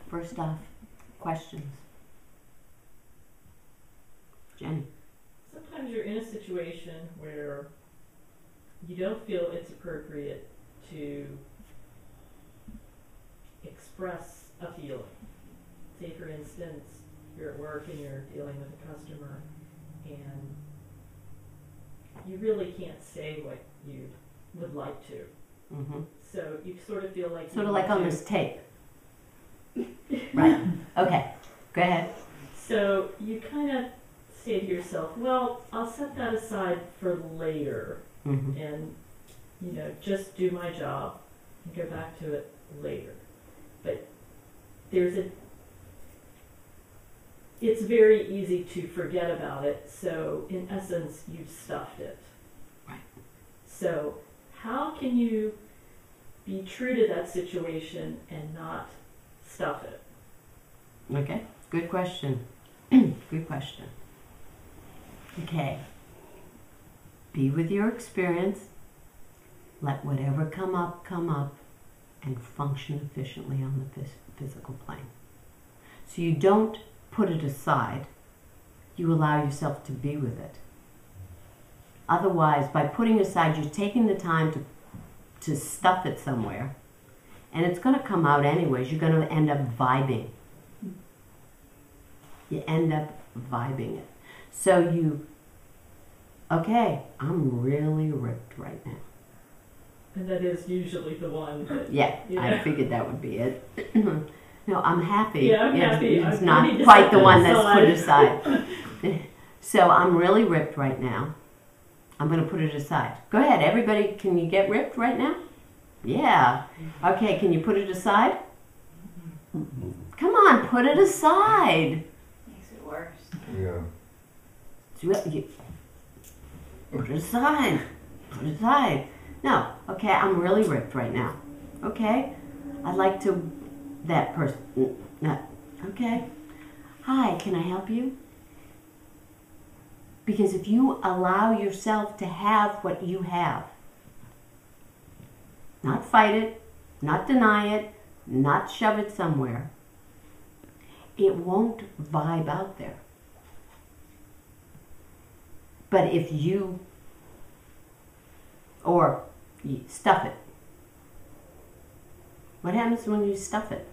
First off, questions. Jenny. Sometimes you're in a situation where you don't feel it's appropriate to express a feeling. Say, for instance, you're at work and you're dealing with a customer and you really can't say what you would like to. Mm-hmm. So you sort of feel like... Sort of like on this tape. Right. Okay. Go ahead. So you kind of say to yourself, well, I'll set that aside for later. Mm-hmm. And, you know, just do my job and go back to it later. But it's very easy to forget about it, so in essence, you've stuffed it. Right. So how can you be true to that situation and not stuff it? Okay. Good question. Good question. Okay. Be with your experience. Let whatever come up, and function efficiently on the physical plane. So you don't put it aside. You allow yourself to be with it. Otherwise, by putting aside, you're taking the time to stuff it somewhere, and it's going to come out anyways. You're going to end up vibing. You end up vibing it. So okay, I'm really ripped right now. And that is usually the one that... Yeah, I figured that would be it. No, I'm happy. Yeah, I'm happy. It's not quite the one that's put aside. So I'm really ripped right now. I'm going to put it aside. Go ahead, everybody. Can you get ripped right now? Yeah. Okay, can you put it aside? Come on, put it aside. Makes it worse. Yeah. Put it aside. Put it aside. No. Okay, I'm really ripped right now. Okay? I'd like to... That person... Okay. Hi, can I help you? Because if you allow yourself to have what you have, not fight it, not deny it, not shove it somewhere, it won't vibe out there. But if you, or you stuff it, what happens when you stuff it?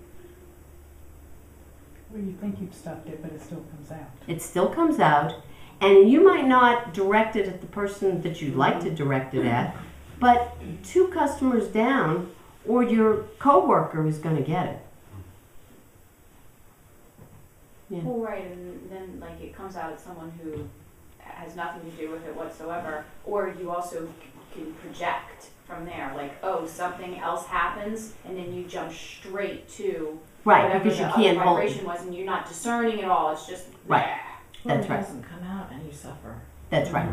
Well, you think you've stuffed it, but it still comes out. It still comes out, and you might not direct it at the person that you'd like to direct it at, but 2 customers down, or your coworker is going to get it. Yeah. Well, right, and then like it comes out at someone who has nothing to do with it whatsoever, or you also can project from there, like, oh, something else happens, and then you jump straight to Right, whatever because you the can't other hold vibration was, and you're not discerning at all. It's just Right. bleh. That's It right. doesn't come out and you suffer. That's right.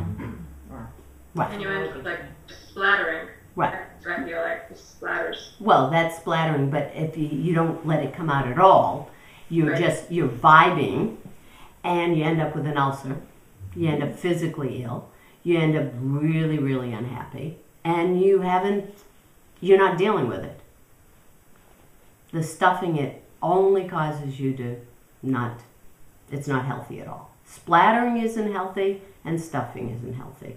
Or Right. And you end up like splattering. Right. I feel like it splatters. Well, that's splattering, but if you don't let it come out at all, you're Right. you're vibing, and you end up with an ulcer. You end up physically ill. You end up really, really unhappy, and you're not dealing with it. The stuffing it only causes you to it's not healthy at all. Splattering isn't healthy, and stuffing isn't healthy.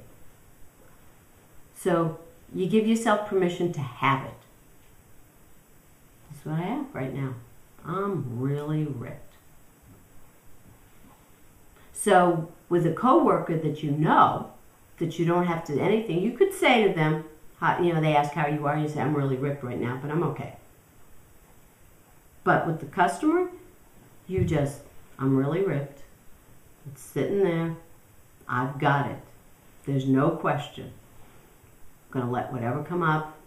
So you give yourself permission to have it. That's what I have right now. I'm really ripped. So with a coworker that you know, that you don't have to anything, you could say to them, they ask how you are, and you say, I'm really ripped right now, but I'm okay. But with the customer, I'm really ripped. It's sitting there. I've got it. There's no question. I'm going to let whatever come up,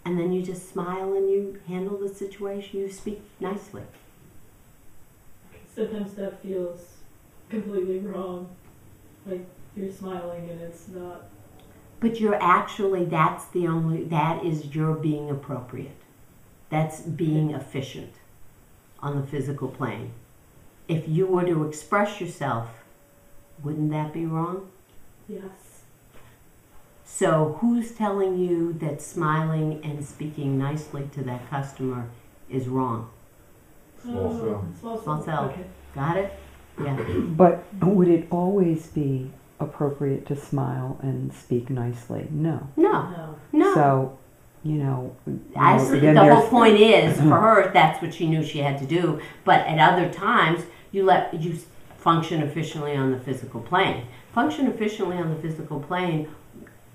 and then you just smile and you handle the situation. You speak nicely. Sometimes that feels completely wrong. Like you're smiling and it's not. But you're actually, that is your being appropriate. That's being efficient on the physical plane. If you were to express yourself, wouldn't that be wrong? Yes. So who's telling you that smiling and speaking nicely to that customer is wrong? Small cell. Small cell. Okay. Got it? Yeah. But would it always be appropriate to smile and speak nicely? No. No. No. No. So, you know, The whole point is, for her, that's what she knew she had to do. But at other times, you function efficiently on the physical plane. Function efficiently on the physical plane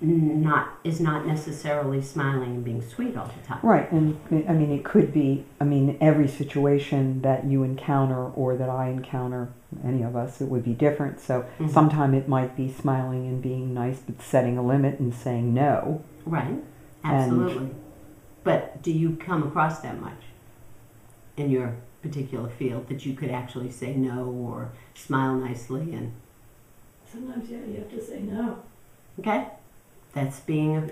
is not necessarily smiling and being sweet all the time. Right, and I mean, it could be, every situation that you encounter or that I encounter, any of us, it would be different. So sometime it might be smiling and being nice, but setting a limit and saying no. Right, absolutely. But do you come across that much in your particular field that you could actually say no or smile nicely and... Sometimes, yeah, you have to say no. Okay? That's being,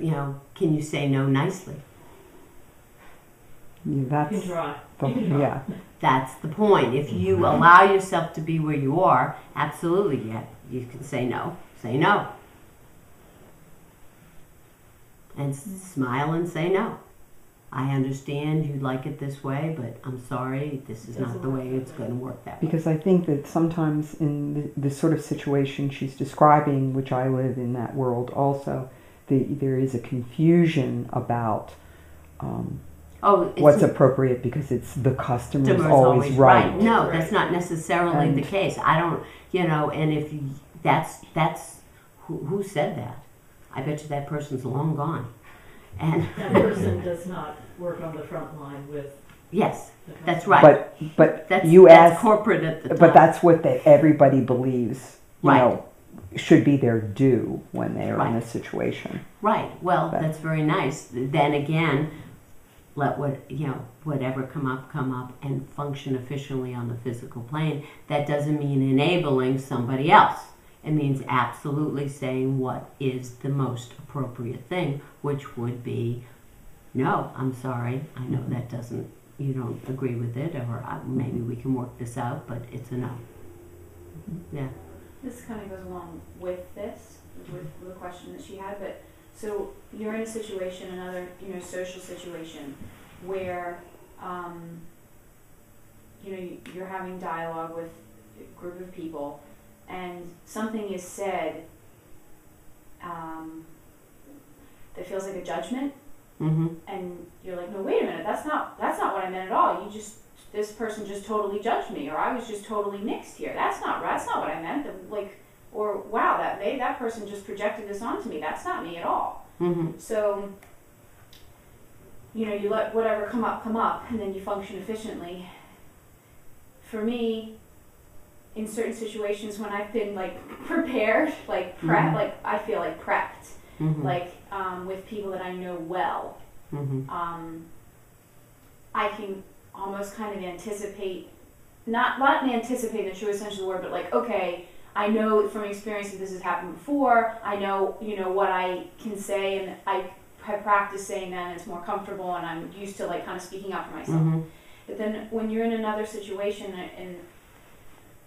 can you say no nicely? That's You can try. the, You can try. yeah. That's the point. If you allow yourself to be where you are, absolutely, yeah, you can say no. Say no. And smile and say no. I understand you'd like it this way, but I'm sorry, this is not the way it's going to work that way. Because I think that sometimes in the sort of situation she's describing, which I live in that world also, there is a confusion about what's appropriate because it's the customer's always right. No, that's not necessarily the case. I don't, and if that's who said that? I bet you that person's long gone. And That person does not work on the front line with yes, the customer. that's right. But that's you asked, corporate at the time. but that's what everybody believes, Right. Should be their due when they are in Right. a situation. Right. Well, But- that's very nice. Then again, let whatever come up, and function efficiently on the physical plane. That doesn't mean enabling somebody else. It means absolutely saying what is the most appropriate thing, which would be, no, I'm sorry. I know that you don't agree with it, or maybe we can work this out, but it's a no. Yeah. This kind of goes along with this, with the question that she had, but so you're in a situation, another, social situation where, you're having dialogue with a group of people and something is said that feels like a judgment, and you're like, no, wait a minute, that's not what I meant at all. This person just totally judged me, or I was just totally nixed here. That's not what I meant. Or wow, that person just projected this onto me. That's not me at all. So, you let whatever come up, and then you function efficiently. For me, in certain situations when I've been prepared, I feel prepped, with people that I know well, I can almost kind of anticipate, not anticipate in the truest sense of the word, but okay, I know from experience that this has happened before. I know, what I can say, and I have practiced saying that, and it's more comfortable, and I'm used to kind of speaking up for myself. But then when you're in another situation,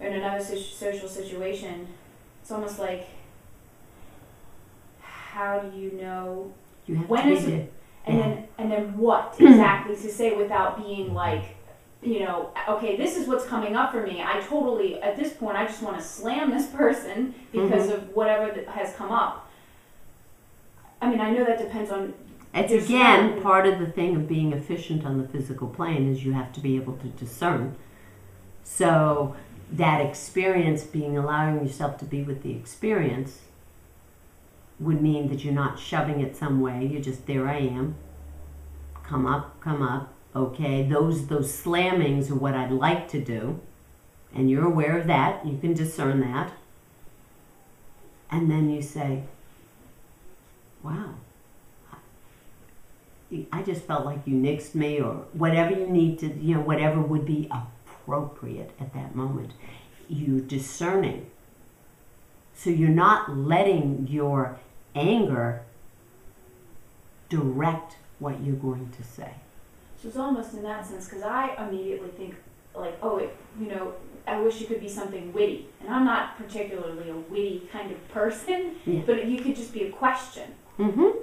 in another social situation, it's almost like, how do you know You have when to is be it, and then what exactly to say without being okay, this is what's coming up for me. I totally, at this point, I just want to slam this person because of whatever that has come up. I mean, I know that depends on... It's again, part of the thing of being efficient on the physical plane is you have to be able to discern. So that experience, allowing yourself to be with the experience, would mean that you're not shoving it some way. You're just, there I am. Come up. Okay, those slammings are what I'd like to do. And you're aware of that. You can discern that. And then you say, wow, I just felt like you nixed me, or whatever you need to, whatever would be appropriate at that moment. You're discerning. So you're not letting your anger direct what you're going to say. So it's almost in that sense, because I immediately think, I wish it could be something witty. And I'm not particularly a witty kind of person, but you could just be a question. Mm-hmm.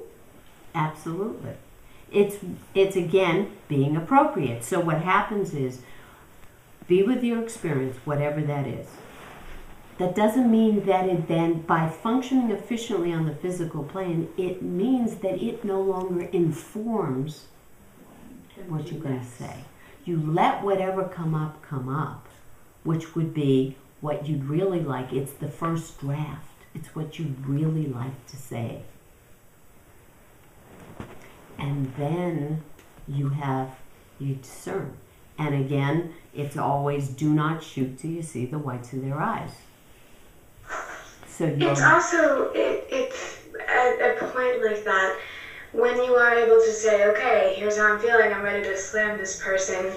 Absolutely. It's again being appropriate. So what happens is, be with your experience, whatever that is. That doesn't mean that it then, by functioning efficiently on the physical plane, it means that it no longer informs what you're going to say. You let whatever come up, which would be what you'd really like. It's the first draft. It's what you'd really like to say. And then you discern. And again, it's always do not shoot till you see the whites of their eyes. So it's also, it's at a point like that, when you are able to say, okay, here's how I'm feeling, I'm ready to slam this person,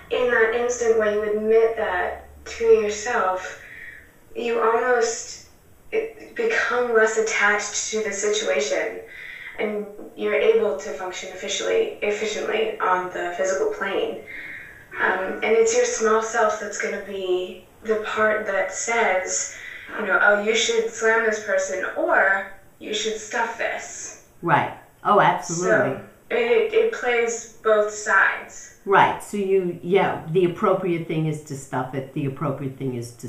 in that instant when you admit that to yourself, you almost become less attached to the situation, and you're able to function efficiently on the physical plane. And it's your small self that's going to be the part that says, oh, you should slam this person, or you should stuff this. Right. Oh, absolutely. So it plays both sides. Right. So the appropriate thing is to stuff it. The appropriate thing is to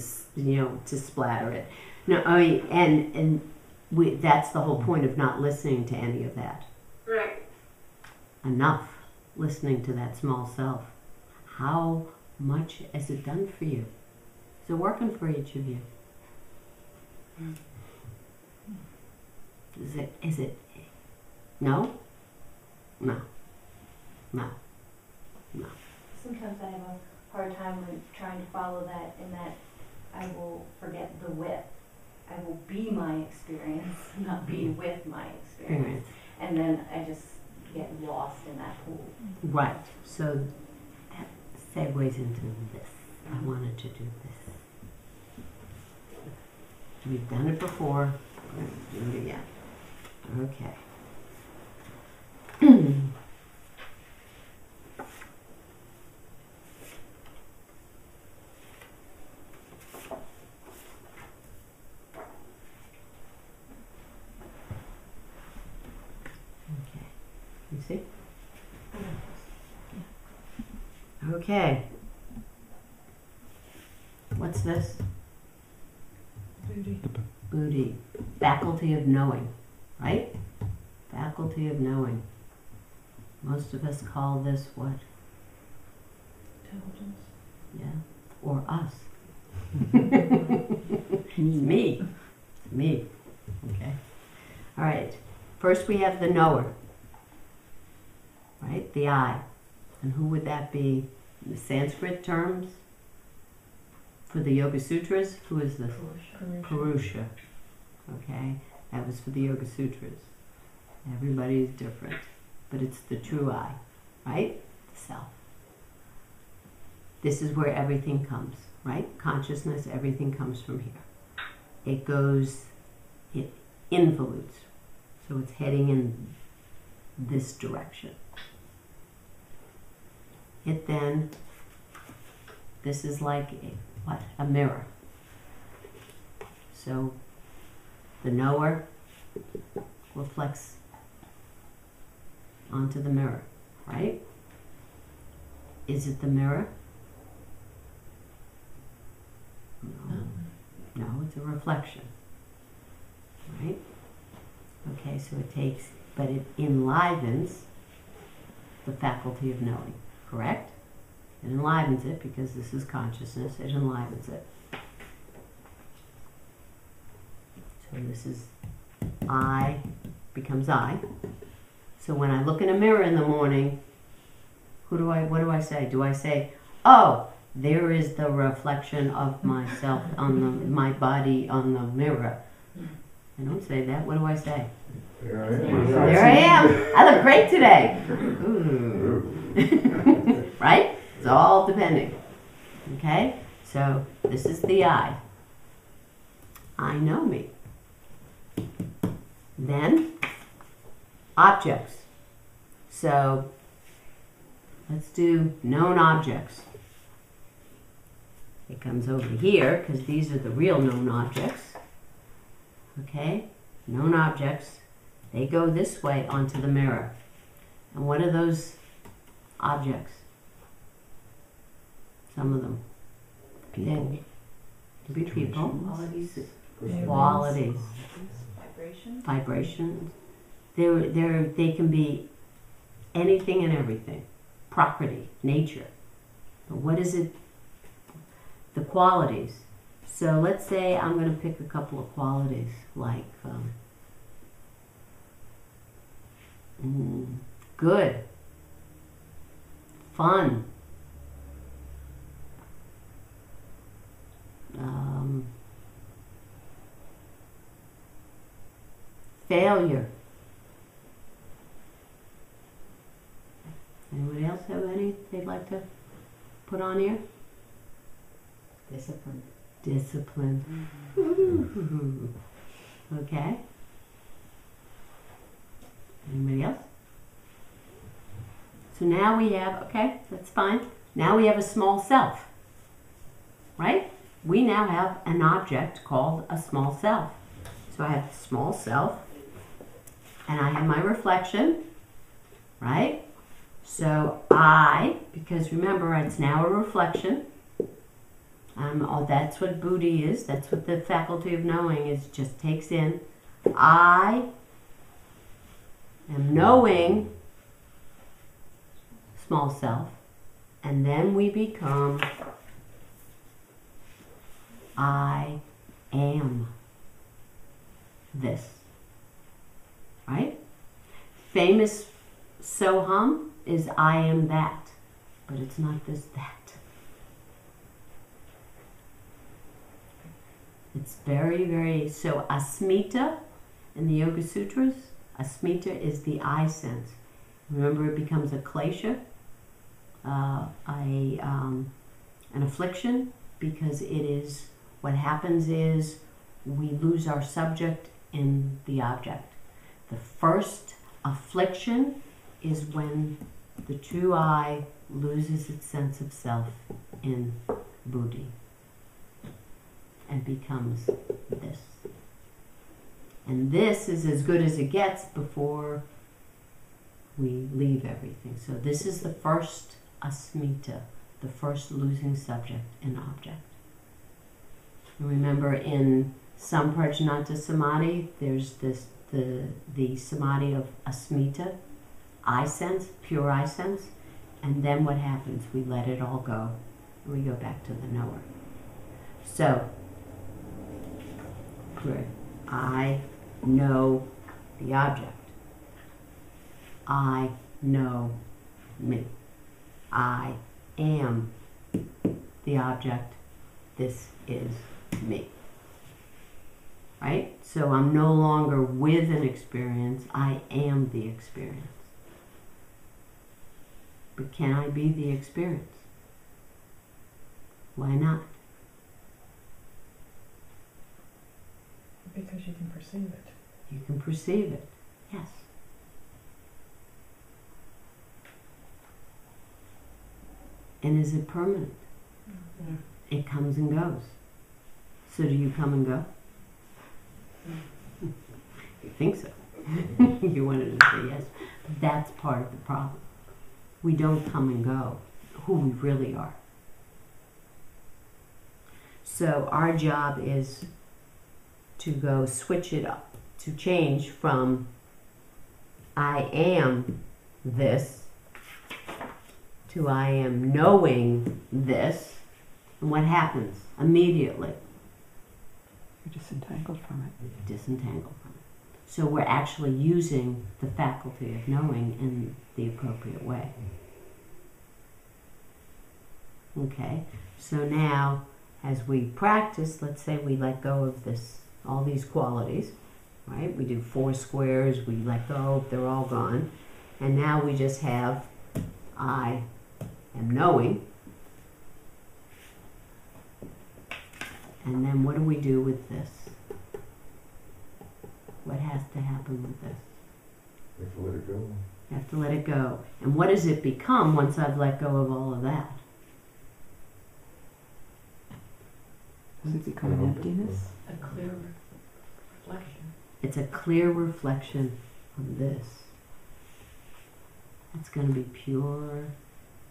splatter it. No, I mean, that's the whole point of not listening to any of that. Right. Enough listening to that small self. How much has it done for you? Is it working for each of you? Is it? No? No. Sometimes I have a hard time when trying to follow that, in that I will forget the with. I will be my experience, not be with my experience. And then I just get lost in that pool. Right. So that segues into this. I wanted to do this. We've done it before. We're going to do it again. Okay. Okay. You see? Okay. What's this? Booty. Faculty of knowing, right? Faculty of knowing. Most of us call this what? Intelligence. Yeah. Or us. It's me. It's me. Okay. All right. First we have the knower. Right? The I. And who would that be? In the Sanskrit terms? For the Yoga Sutras, who is this? Purusha. Okay? That was for the Yoga Sutras. Everybody is different. But it's the true I. Right? The self. This is where everything comes. Right? Consciousness, everything comes from here. It involutes. So it's heading in this direction. It then, this is like a mirror. So the knower reflects onto the mirror, right? Is it the mirror? No, it's a reflection, right? Okay, so but it enlivens the faculty of knowing, correct? It enlivens it because this is consciousness, it enlivens it. So this is I becomes I. So when I look in a mirror in the morning, what do I say? Do I say, oh, there is the reflection of myself on my body on the mirror? I don't say that. What do I say? There I am. There I am. I look great today. Ooh. Right? It's all depending. Okay? So this is the I. I know me. Then objects. So let's do known objects. It comes over here because these are the real known objects. Okay? Known objects. They go this way onto the mirror. And what are those objects? Some of them. People. Could be people. Qualities, Qualities. vibration. Vibrations. They can be anything and everything. Property, nature. But what is it? The qualities. So let's say I'm going to pick a couple of qualities like good, fun, failure. Anybody else have any they'd like to put on here? Discipline. Discipline. Okay. Anybody else? So now we have, okay, that's fine. Now we have a small self, right? We now have an object called a small self. So I have the small self, and I have my reflection, right? So because remember, it's now a reflection. That's what buddhi is. That's what the faculty of knowing is. Just takes in. I am knowing small self, and then we become I am this. Right? Famous Soham is I am that, but it's not this that. It's very, very, so asmita in the Yoga Sutras, asmita is the I sense. Remember, it becomes a klesha, an affliction, because it is, what happens is we lose our subject in the object. The first affliction is when the true I loses its sense of self in buddhi and becomes this. And this is as good as it gets before we leave everything. So this is the first asmita, the first losing subject in object. And remember, in Samprajnata Samadhi, there's this the samadhi of asmita, I sense, pure I sense, and then what happens? We let it all go, and we go back to the knower. So, good. I know the object. I know me. I am the object. This is me. Right? So I'm no longer with an experience. I am the experience. But can I be the experience? Why not? Because you can perceive it. You can perceive it. Yes. And is it permanent? Yeah. It comes and goes. So do you come and go? You think so. You wanted to say yes. That's part of the problem. We don't come and go who we really are. So our job is to go switch it up, to change from I am this to I am knowing this. And what happens immediately? You're disentangled from it. Disentangled from it. So we're actually using the faculty of knowing in the appropriate way. Okay, so now as we practice, let's say we let go of this, all these qualities, right? We do 4 squares, we let go, they're all gone. And now we just have I am knowing. And then what do we do with this? What has to happen with this? You have to let it go. You have to let it go. And what does it become once I've let go of all of that? Does it become an emptiness? A clear reflection. It's a clear reflection of this. It's going to be pure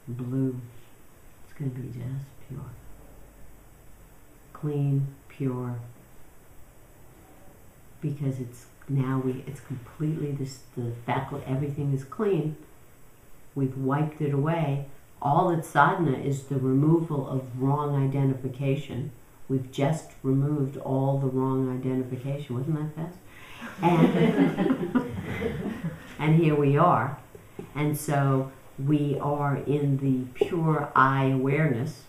blue. It's going to be just pure. Clean, pure. Because it's now it's completely the faculty, everything is clean. We've wiped it away. All it's sadhana is the removal of wrong identification. We've just removed all the wrong identification. Wasn't that fast? And, and here we are. And so we are in the pure I awareness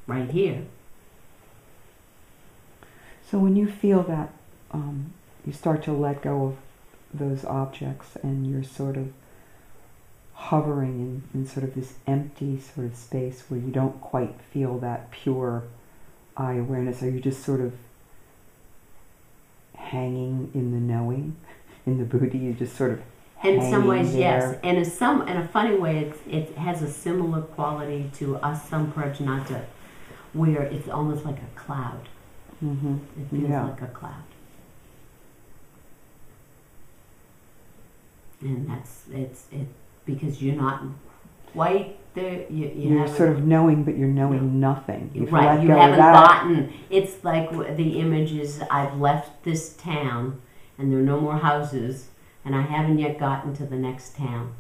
right here. So when you feel that you start to let go of those objects and you're sort of hovering in sort of this empty sort of space where you don't quite feel that pure I awareness, are you just sort of hanging in the knowing, in the buddhi? You just sort of in some ways, there. yes. And in a funny way, it has a similar quality to asamprajnata, where it's almost like a cloud. Mm-hmm. It feels like a cloud. And it's because you're not quite there. You're sort of knowing, but you're knowing nothing. You've right, let you go haven't of that. gotten. It's like the image is, I've left this town, and there are no more houses, and I haven't yet gotten to the next town.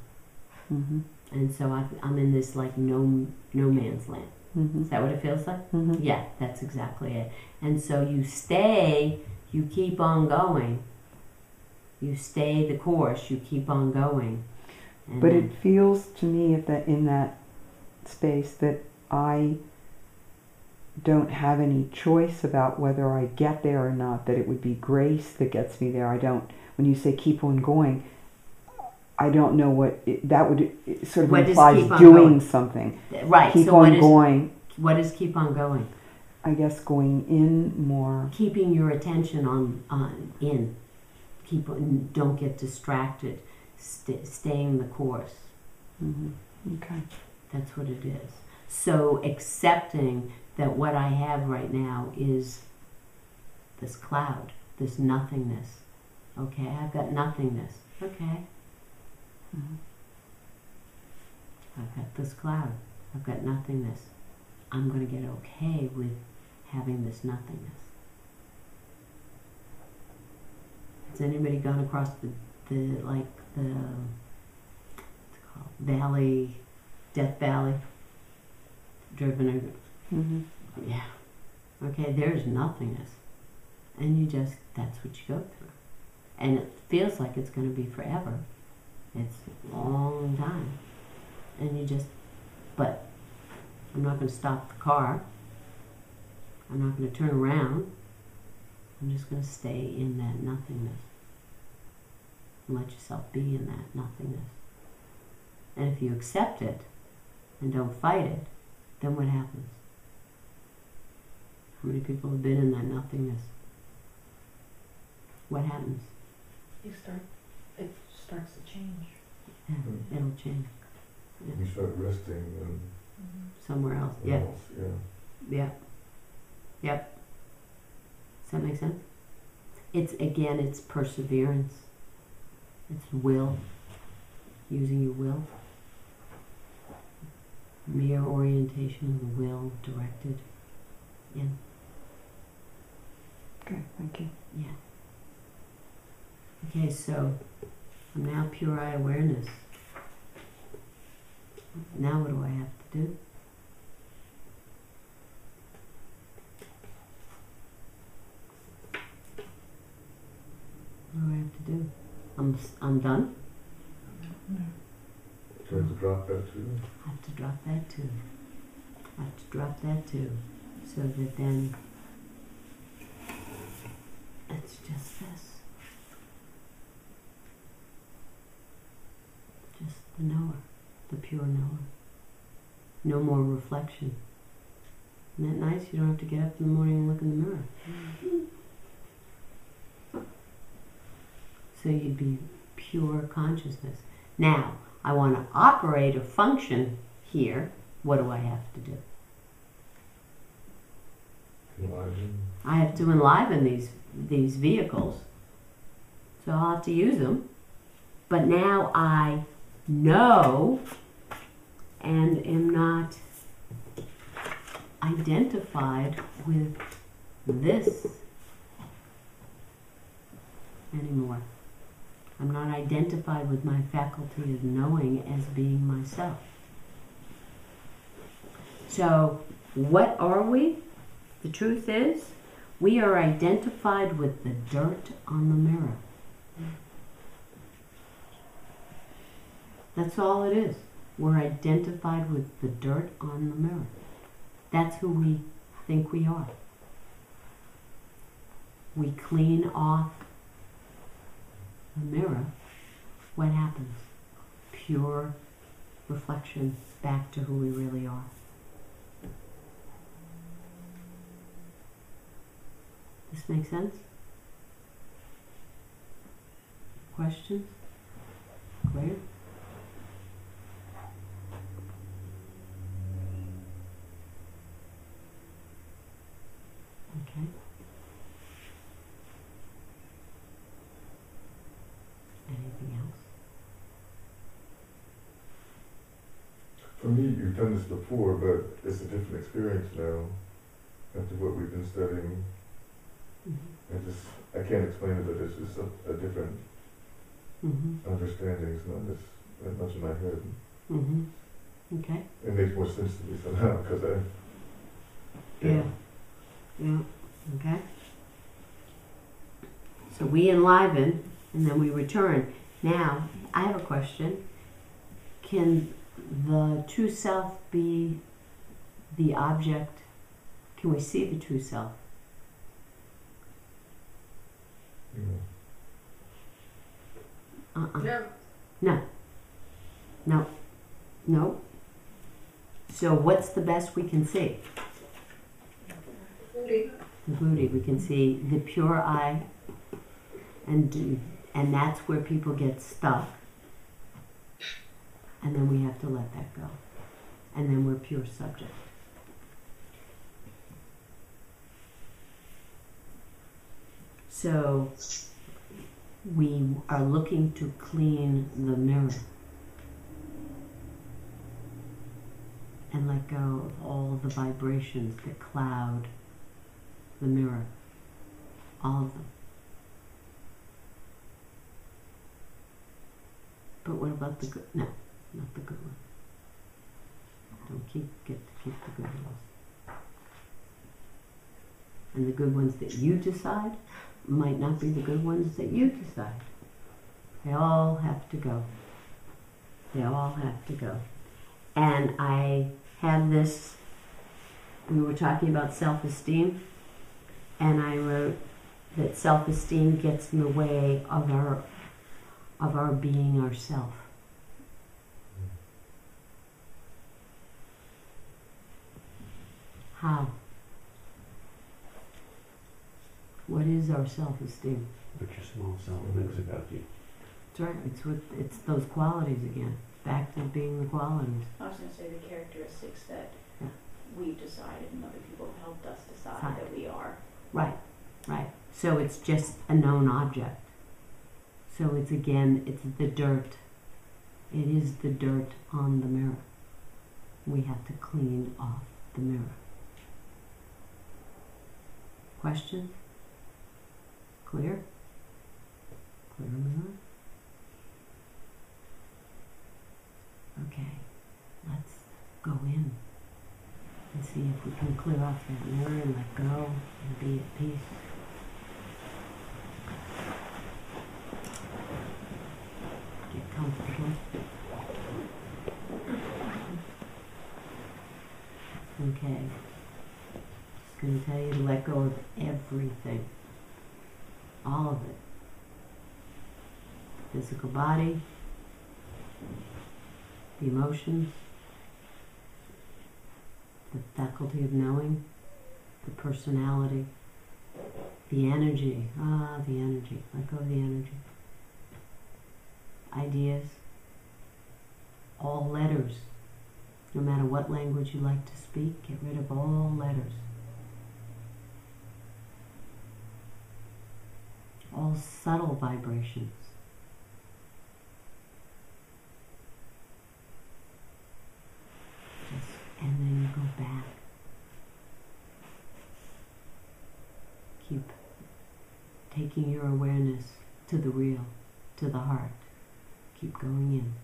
Mm-hmm. And so I'm in this like no man's land. Mm-hmm. Is that what it feels like? Mm-hmm. Yeah, that's exactly it. And so you stay, you keep on going. You stay the course, you keep on going. And But it feels to me that in that space that I don't have any choice about whether I get there or not, that it would be grace that gets me there. I don't, when you say keep on going, I don't know what that would sort of what implies doing going? Something. Right. Keep so on going. What is keep on going? I guess going in more. Keeping your attention on in. Keep on, don't get distracted. Staying the course. Mm-hmm. Okay. That's what it is. So accepting that what I have right now is this cloud, this nothingness. Okay, I've got nothingness. Okay. Mm-hmm. I've got this cloud. I've got nothingness. I'm going to get okay with having this nothingness. Has anybody gone across the what's it called, valley, Death Valley? Driven a, Mm-hmm. yeah. Okay, there's nothingness. And you just, that's what you go through. And it feels like it's going to be forever. It's a long time. And you just, but I'm not going to stop the car. I'm not going to turn around. I'm just going to stay in that nothingness. And let yourself be in that nothingness. And if you accept it and don't fight it, then what happens? How many people have been in that nothingness? What happens? It starts to change. Yeah, it'll change. Yeah. You start resting and Somewhere else. and Yeah. else, yeah. Yeah. Yep. Does that make sense? It's perseverance. It's will. Using your will. Mere orientation of the will directed in. Okay, thank you. Yeah. Okay, so I'm now pure eye awareness. Now what do I have to do? What do I have to do? I'm done? Do you have to drop that too? I have to drop that too. I have to drop that too. So that then it's just this. Just the knower, the pure knower. No more reflection. Isn't that nice? You don't have to get up in the morning and look in the mirror. So you'd be pure consciousness. Now, I want to operate or function here. What do I have to do? Enliven. I have to enliven these vehicles. So I'll have to use them. But now I know and am not identified with this anymore. I'm not identified with my faculty of knowing as being myself. So, what are we? The truth is, we are identified with the dirt on the mirror. That's all it is. We're identified with the dirt on the mirror. That's who we think we are. We clean off the mirror. What happens? Pure reflection back to who we really are. This make sense? Questions? Clear? Okay. Anything else? For me, you've done this before, but it's a different experience now after what we've been studying. I can't explain it, but it's just a different understanding. It's not that much in my head. Okay. It makes more sense to me somehow because Yeah. Okay. So we enliven and then we return. Now, I have a question. Can the true self be the object? Can we see the true self? No. No. So what's the best we can see? Booty. The booty. We can see the pure eye, and that's where people get stuck. And then we have to let that go. And then we're pure subject. So we are looking to clean the mirror and let go of all the vibrations that cloud the mirror, all of them. But what about the good? No, not the good ones. Don't get to keep the good ones. And the good ones that you decide might not be the good ones that you decide. They all have to go. They all have to go. And I have this, we were talking about self-esteem, and I wrote that self-esteem gets in the way of our being ourself. How? What is our self-esteem? What your small self thinks about you. That's right. It's those qualities again. Back to being the qualities. I was going to say the characteristics that Yeah. we've decided and other people have helped us decide that we are. Right. So it's just a known object. So it's the dirt. It is the dirt on the mirror. We have to clean off the mirror. Questions? Clear? Clear mirror? Okay, let's go in and see if we can clear off that mirror and let go and be at peace. Get comfortable. Okay. Just going to tell you to let go of everything. All of it. Physical body, the emotions, the faculty of knowing, the personality, the energy. The energy. Let go of the energy. Ideas. All letters. No matter what language you like to speak, get rid of all letters. All subtle vibrations. taking your awareness to the real, to the heart. Keep going in.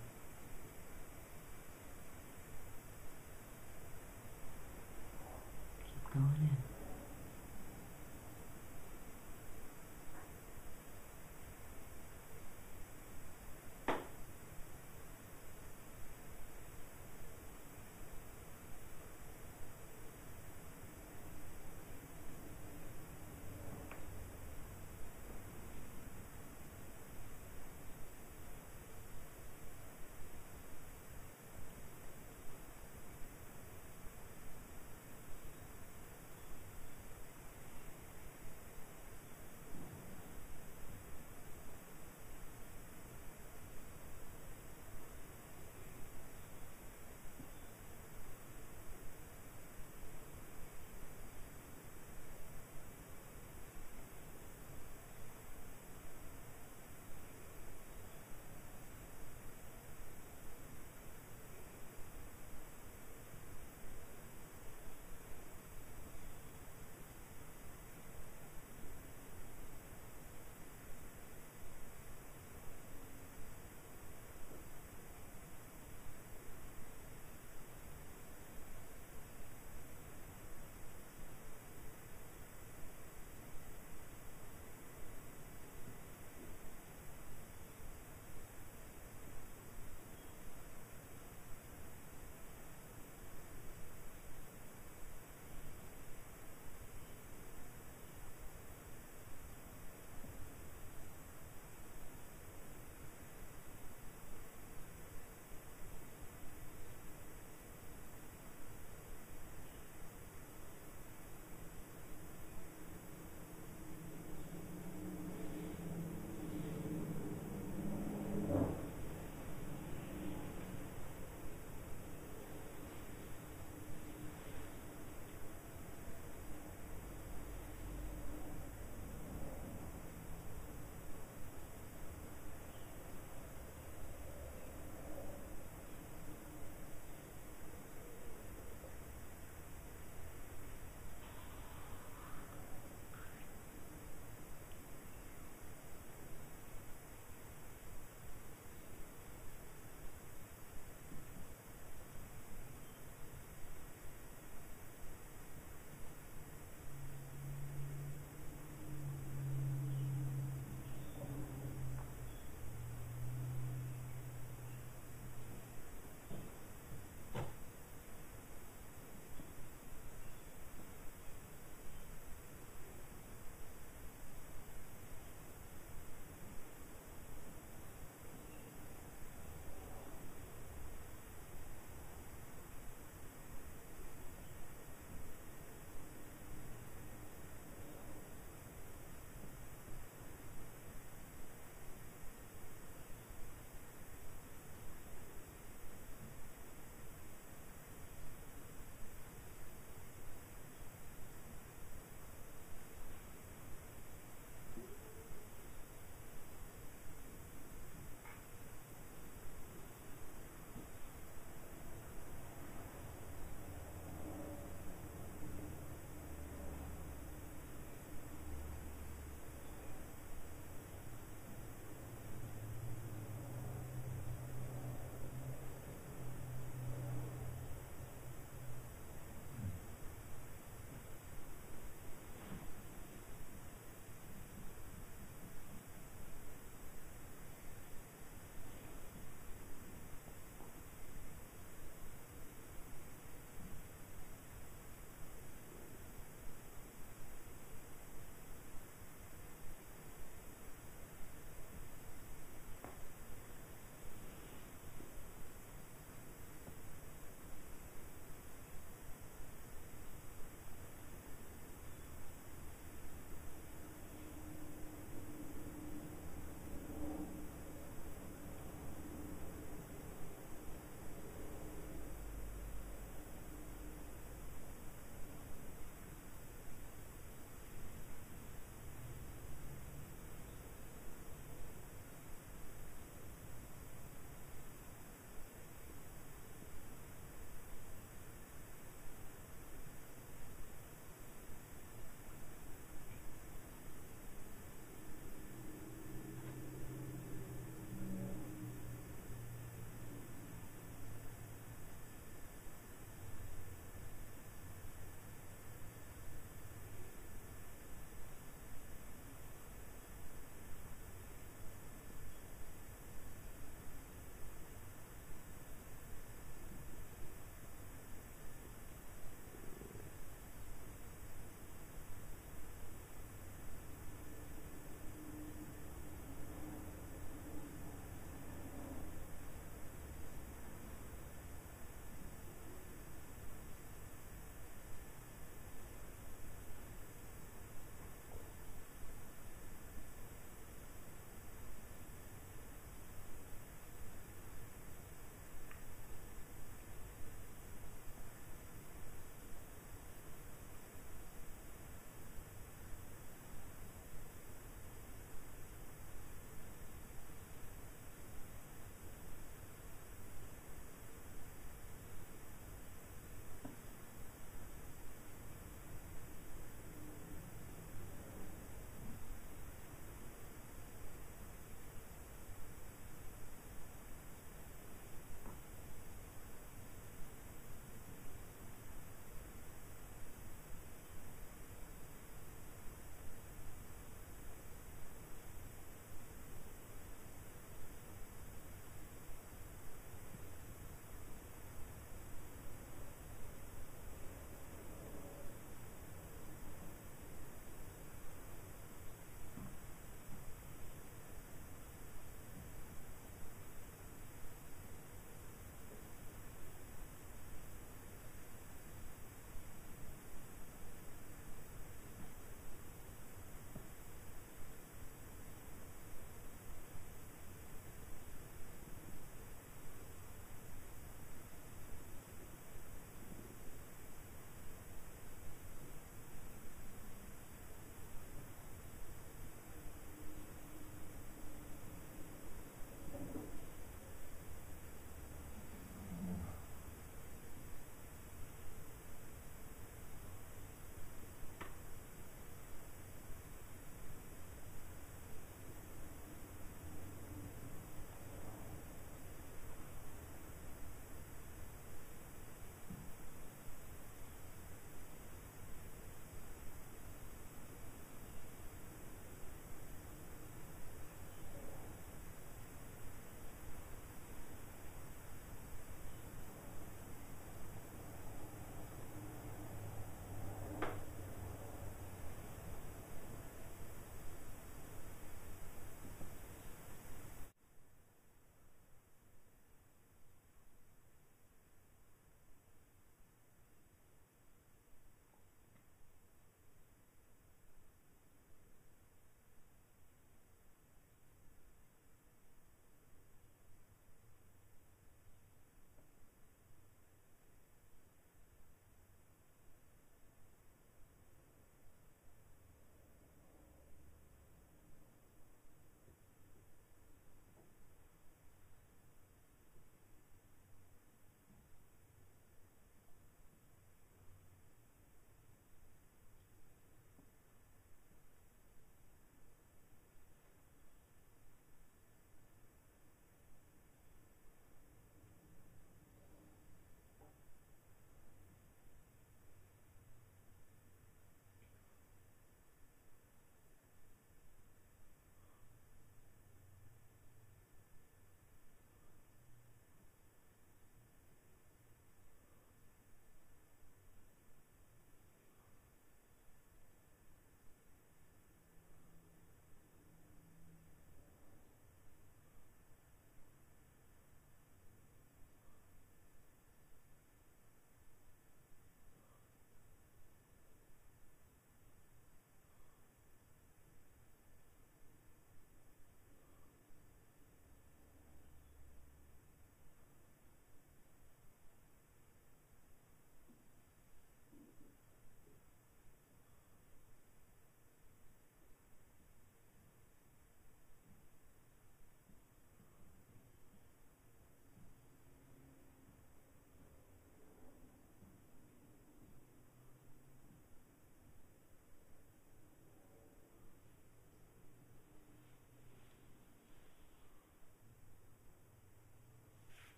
Keep going in.